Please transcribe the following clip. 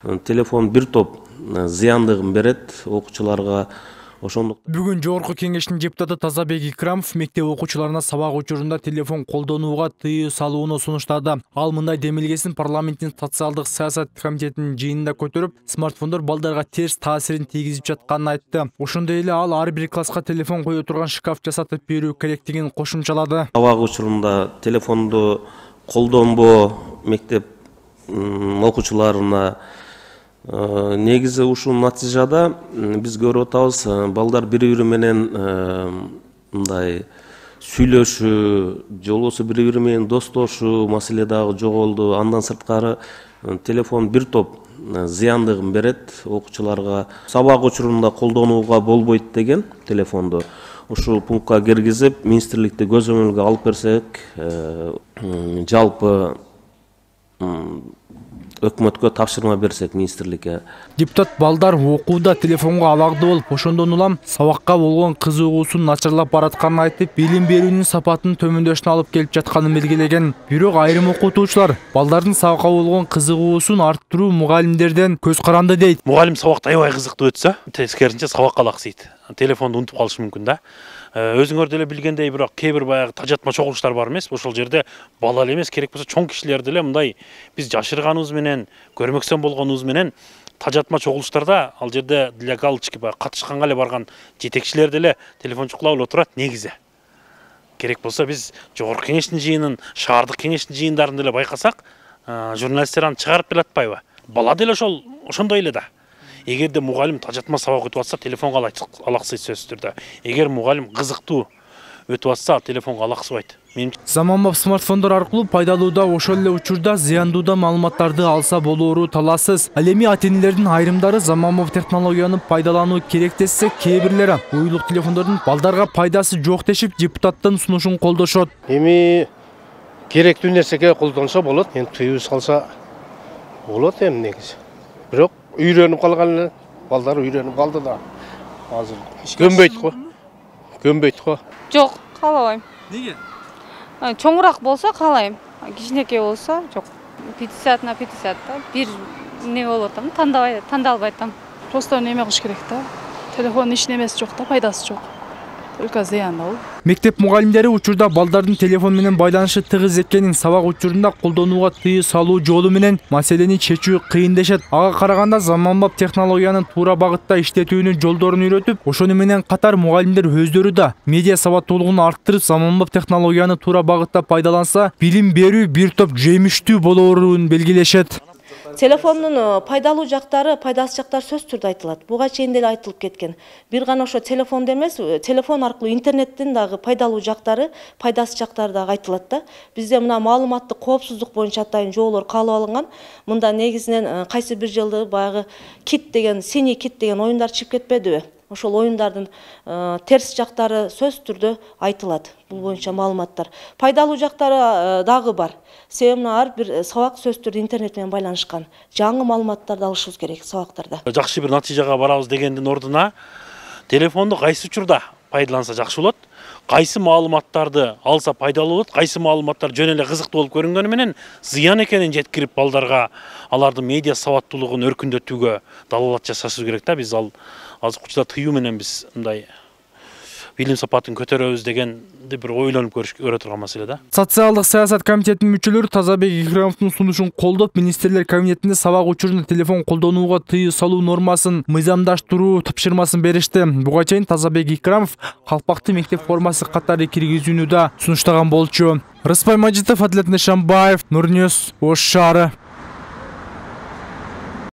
Телефон бир топ зыяндыгын берет окуучуларга. Бүгүн Жогорку Кеңештин депутаты Тазабек Икрамов мектеп окуучуларына сабак учурунда телефон колдонууга тыюу салууну сунуштады. Ал мындай демилгесин парламенттин социалдык саясат комитетинин жыйынында көтөрүп, смартфондор балдарга терс таасирин тийгизип жатканын айтты. Ошондой эле ал ар бир класска телефон кое турган шкаф жасатып берүү керектигин кошумчалады. Сабак учурунда телефонду колдонбоо мектеп окуучуларына негизи ушул натыйжада биз көрүп атабыз, балдар бири-бири менен мындай сүйлөшүү, же болбосо бири-бири менен достошуу маселе дагы жоголду. Андан сырткары телефон бир топ зыяндыгын берет окуучуларга. Сабак учурунда колдонууга болбойт деген телефонду ушул пунктка киргизип, министрликти көзөмөлгө алып берсек, жалпы өкмөткө тапшырма берсек министрликке. Депутат балдар окууда телефонго абагды болуп, ошондон улам сабакка болгон кызыгуусун начарлап баратканын айтып, билим берүүнүн сапатын төмөндөшүнө алып келип жатканын белгилеген. Бирок айрым окутуучулар балдардын сабакка болгон кызыгуусун арттыруу мугалимдерден көз каранды дейт. Мугалим сабакта аябай кызыктуу өтсө, тескерисинче сабакка алаксыйт. Телефонду унутуп калышы мүмкүн да. Өзүңөр деле билгендей, бирок кээ бир баягы тажатма чогулуштар бар эмес. Ошол жерде бала эле эмес, керек болсо чоң кишилер деле мындай биз жашырганыбыз менен, көрмөксөн болгонубуз менен тажатма чогулуштарда ал жерде для галочки катышканга эле барган жетекчилер деле телефон чукулап эле отурат негизи. Керек болсо биз Жогорку Кеңештин жыйынын, шаардык кеңештин жыйындарын деле байкасак, журналисттер аны чыгарып беле атпайбы? Бала деле ошондой эле да. Эгерде мугалим тажатма сабак өтүп атса, телефонго алаксыйт сөзсүз түрдө. Эгер мугалим кызыктуу өтүп атса, телефонго алаксыбайт. Заманбап смартфондор аркылуу пайдалууда ошол эле учурда зыяндуу да маалыматтарды алса болоору талашсыз. Ал эми ата-энелердин айрымдары заманбап технологияны пайдалануу керек десе, кээ бирлери уюлук телефондордун балдарга пайдасы жок дешип, депутаттын сунушун колдошот. Эми керектүү нерсеге колдонсо болот, эми тыюу салса болот эми негизи. Бирок үйрөнүп калган эле, балдар үйрөнүп калды да. Азыр көнбөйт го. Жок, каалабайм. Неге? Чоңураак болсо каалайм. Кичинекей болсо жок. 50 на 50 да. Бир не болуп атам, тандалбай атам. Просто неме кылыш керек да. Телефон ишенемеси жок да, пайдасы жок. Только зыян да. Мектеп мугалимдери учурда балдардын телефон менен байланышы тыгыз экенин, сабак учурунда колдонууга тыюу салуу жолу менен маселени чечүү кыйын дешет. Ага караганда заманбап технологиянын туура багытта иштетүүнүн жолдорун үйрөтүп, ошону менен катар мугалимдер өздөрү да медиа сабаттуулугун арттырып, заманбап технологияны туура багытта пайдаланса, билим берүү бир топ жемиштүү болоорун белгилешет. Телефондун пайдалуу жактары, пайдасыз жактары сөз түрдө айтылат. Буга чейин деле айтылып кеткен. Бир гана ошо телефондо эмес, телефон аркылуу интернеттин дагы пайдалуу жактары, пайдасыз жактары дагы айтылат да. Бизде мына маалыматтык коопсуздук боюнча атайын жолдор каалап алынган. Мында негизинен кайсы бир жылды баягы кит деген, синий кит деген оюндар чыгып кетпедиби? Ошол оюндардын терс жактары сөз түрдө айтылат. Бул боюнча маалыматтар. Пайдалуу жактары дагы бар. Себеби ар бир сабак сөз түрдө интернет менен байланышкан. Жаңы маалыматтарды алышыбыз керек сабактарда. Жакшы бир натыйжага барабыз дегендин ордуна телефонду кайсы учурда пайдаланса жакшы болот, кайсы маалыматтарды алса пайдалуу болот, кайсы маалыматтар жөн эле кызыктуу болуп көрүнгөнү менен зыян экенин жеткирип балдарга алардын медиа сабаттуулугун өркүндөтүүгө далалат жасашыбыз керек да. Биз азыр учурда тыюу менен биз мындай билим сапатын көтөрөбүз дегенди бир ойлонуп көрө турган маселе да. Социалдык саясат комитетинин мүчөлөрү Тазабек Икрамовдун сунушун колдоп, министрлер кабинетинде сабак учурунда телефон колдонууга тыюу салуу нормасын мыйзамдаштыруу тапшырмасын беришти. Буга чейин Тазабек Икрамов калпакты мектеп формасы катары киргизүүнү да сунуштаган болчу. Рыспай Мажитов, Адлет Нишанбаев, Нур Ньюс, Ош шаары.